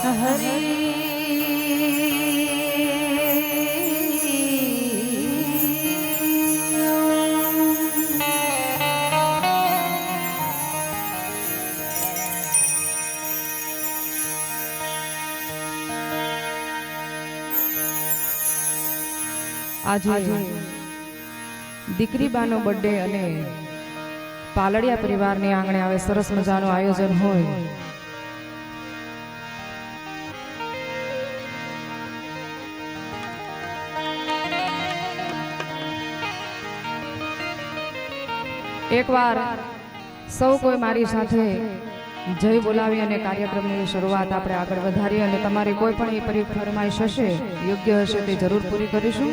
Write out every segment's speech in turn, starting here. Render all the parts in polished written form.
આજે દીકરી બાનો બર્થડે અને પાલડિયા પરિવારની આંગણે આવે સરસ મજાનું આયોજન હોય એકવાર સૌ કોઈ મારી સાથે જય બોલાવી અને કાર્યક્રમની શરૂઆત આપણે આગળ વધારીએ અને તમારી કોઈ પણ એ ફરમાઈશ હશે યોગ્ય હશે તે જરૂર પૂરી કરીશું।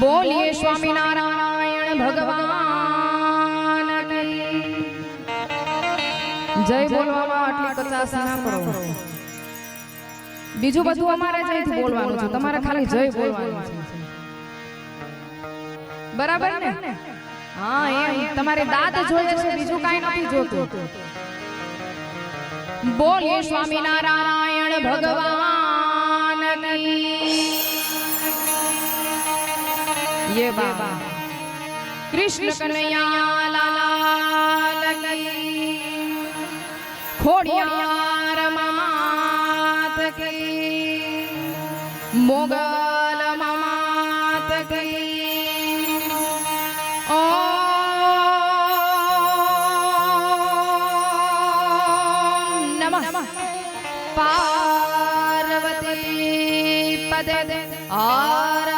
बोलिए स्वामीनारायण भगवान की जय। बोलवामां आटली कचास ना करो, बीजू बधु अमारे जयथी बोलवानुं छे, तमारे खाली जय बोलवानुं छे, बराबर ने? हां, एम तमारे दांत जोये छे, बीजू काई नथी जोतुं। बोलिए स्वामीनारायण भगवान की ये बाबा कृष्ण कन्हैया लाल की खोड़ियार मात की मोगल मात की ओम नमः पार्वती पदे आर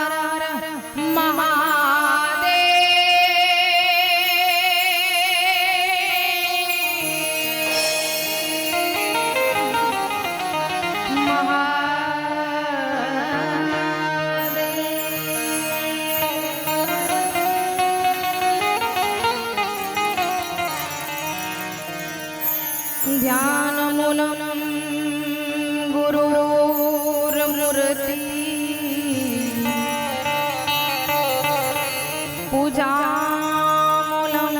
ध्यान मूलम गुरुर्मूर्ति पूजा मूलम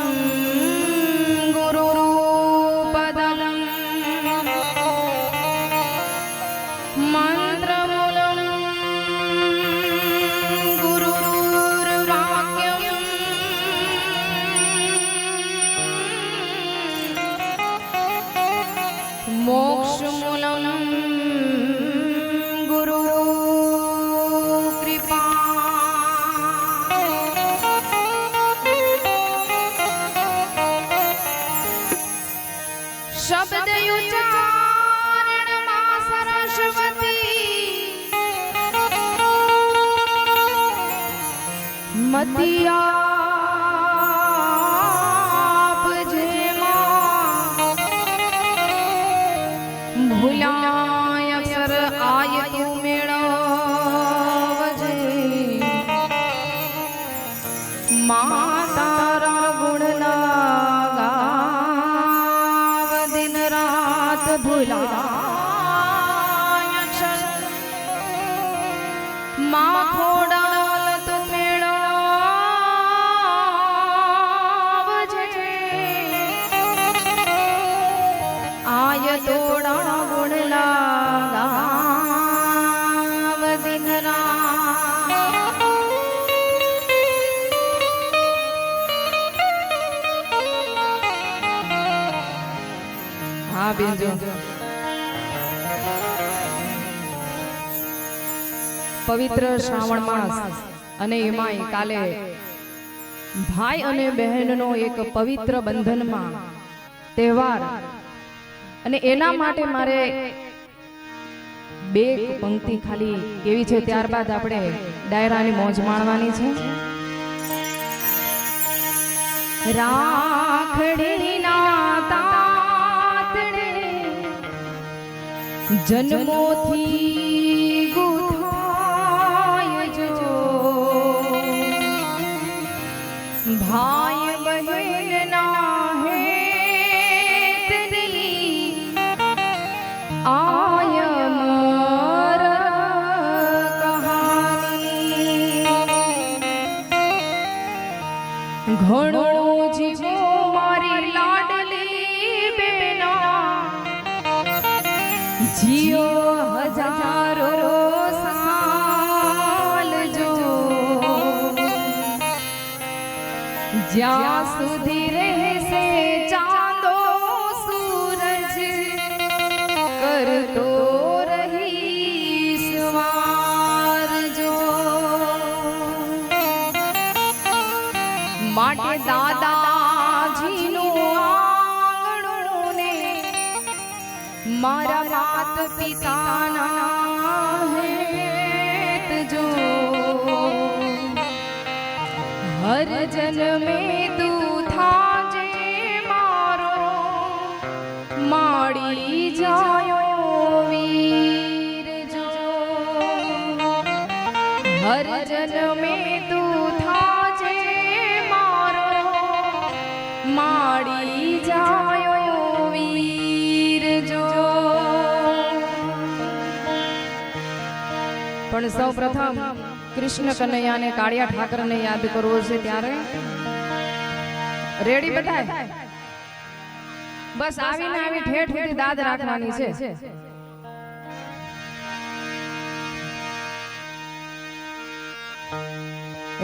गुरुपदम मंत्र मूलम गुरुर्वाक्यम मोक्ष मूलम गुरु कृपा शब्द उच्चारण मां सरस्वती मतिया भूलाय अक्षर आय तू मेळवजे मातारा गुण लगाव दिन रात भूलाय अक्षर मां खोडाल तू मेळवजे आय तोड़ा पवित्र श्रावण मास अने एमांय काले भाई अने बहननो एक पवित्र बंधन में तहेवार अने एना माटे मारे बे पंक्ति खाली केवी छे त्यारबाद आपणे डायरानी मोज माणवानी छे। राखड़ी ना तातड़े जन्मोथी गुथाय जो भाई बहन ना है तेरी आय मर कहानी ઘણું જીવો મારી લાડલી બેના જીઓ હજારો સાલ જો જ્યાં સુધી રહેશે ચાંદો સૂરજ કરતો રહીશ વાર જો માટે દાદાજીનું આંગણું ને મારા માત પિતાના હેત જો હર જન્મે તું થાજે મારો માડી જાયો વીર જો હર જન્મે તું થાજે માડી જાયો વીર જો પણ સૌ પ્રથમ કૃષ્ણ કનૈયાને કાળિયા ઠાકરને યાદ કરવો છે ત્યારે રેડી બધા બસ આવીને આવી ઠેઠ સુધી દાદ રાખવાની છે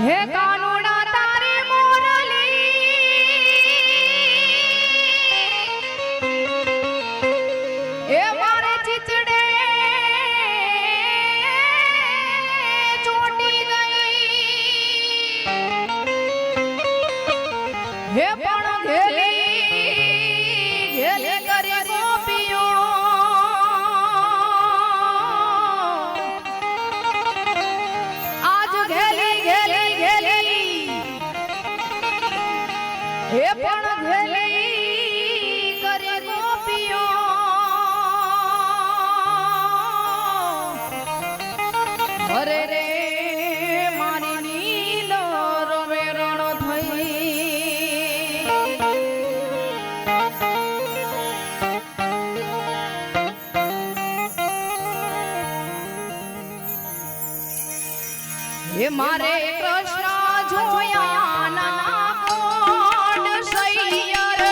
હે કાનુડા તારે મોરલી એ મારે ચિતડે ચોટી ગઈ હે પણ ઘેલી કરી ગોપીઓ આજ ઘેલી હે પણ ઘેલી કરી ગોપીઓ અરે રે મારી નીલ રવેરણ થઈ હે મારે કૃષ્ણ જોયા નાના કોડ સૈયર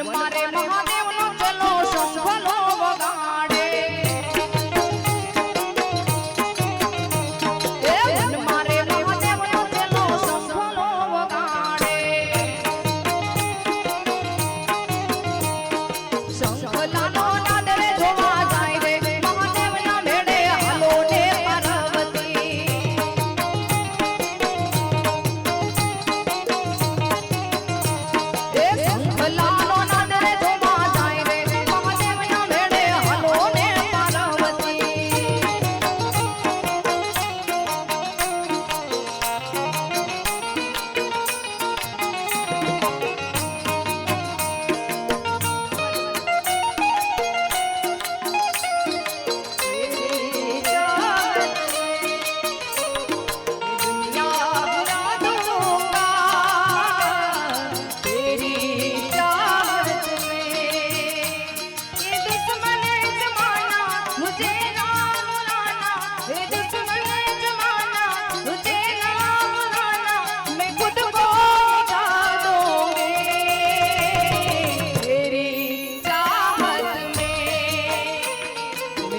મારે મહાદેવનો ચલો શંખલો વગાડે એ વન મારે મહાદેવનો ચલો શંખલો વગાડે શંખલાનો નાદ રે જોવા જાય રે મહાદેવના મેળે હાલો ને પાર્વતી એ શંખલાનો નાદ રે જોવા જાય રે મહાદેવના મેળે હાલો ને પાર્વતી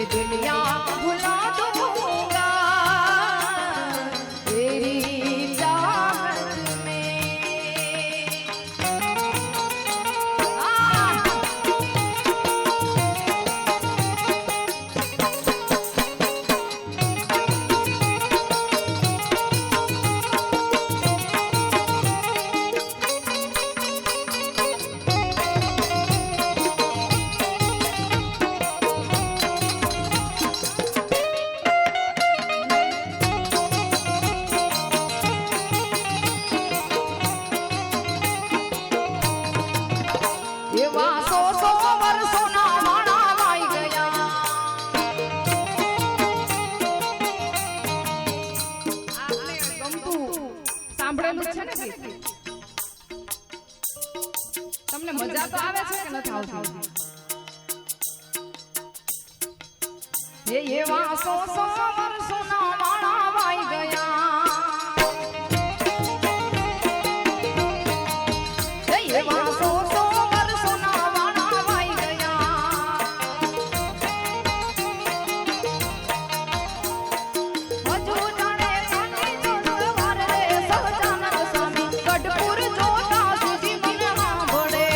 दुनिया भुला दूंगा तेरी चाहत में એવા સો વર્ષોના વાણા વાઈ ગયા આપને ગમતું સાંભળેલું છે ને ગીત તમને મજા તો આવે છે કે નથી આવતી એવા સો વર્ષોના વાણા વાઈ ગયા એવા સો વર્ષોના વાણા વાઈ ગયા હજુ જાણે ચાંદી ચોસવાર રે સહજાનંદ સ્વામી ગઢપુર જોતા સુધી મને સાંભળે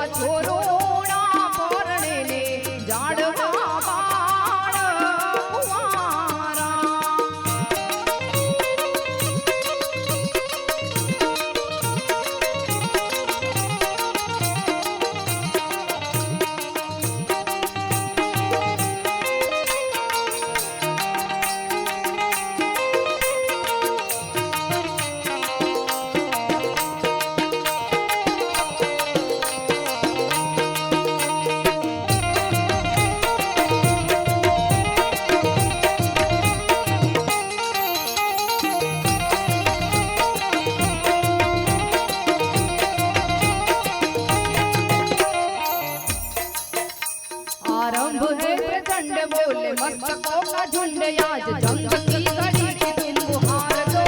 એવા ચોરોણા પરણે ને જાડવા બાળ કુંવારા. आरंभ है प्रचंड बोले मस्तकों का झुंड आज झमझमी घड़ी की तुम बुहार दो.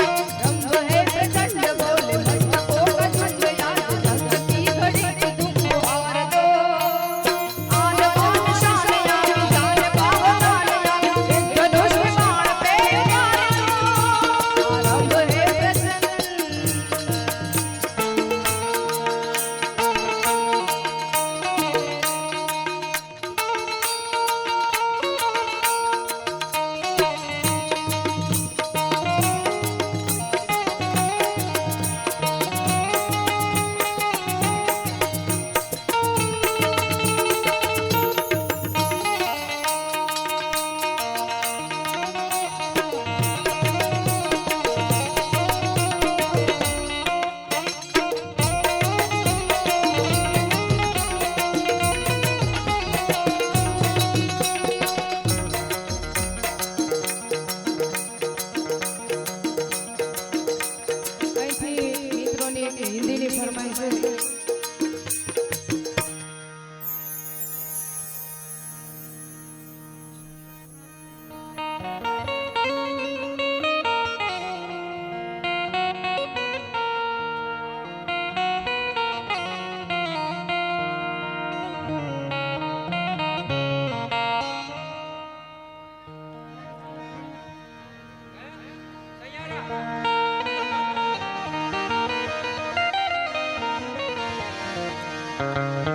आरंभ है प्रचंड बोले मस्तकों का झुंड आज झमझमी घड़ी की तुम बुहार दो. आन बान शान यारी जान बाहो गान यारी धनुष बाण पे मार दो. आरंभ है प्रचंड હિન્દીની ફરમાઈશ છે. Thank you.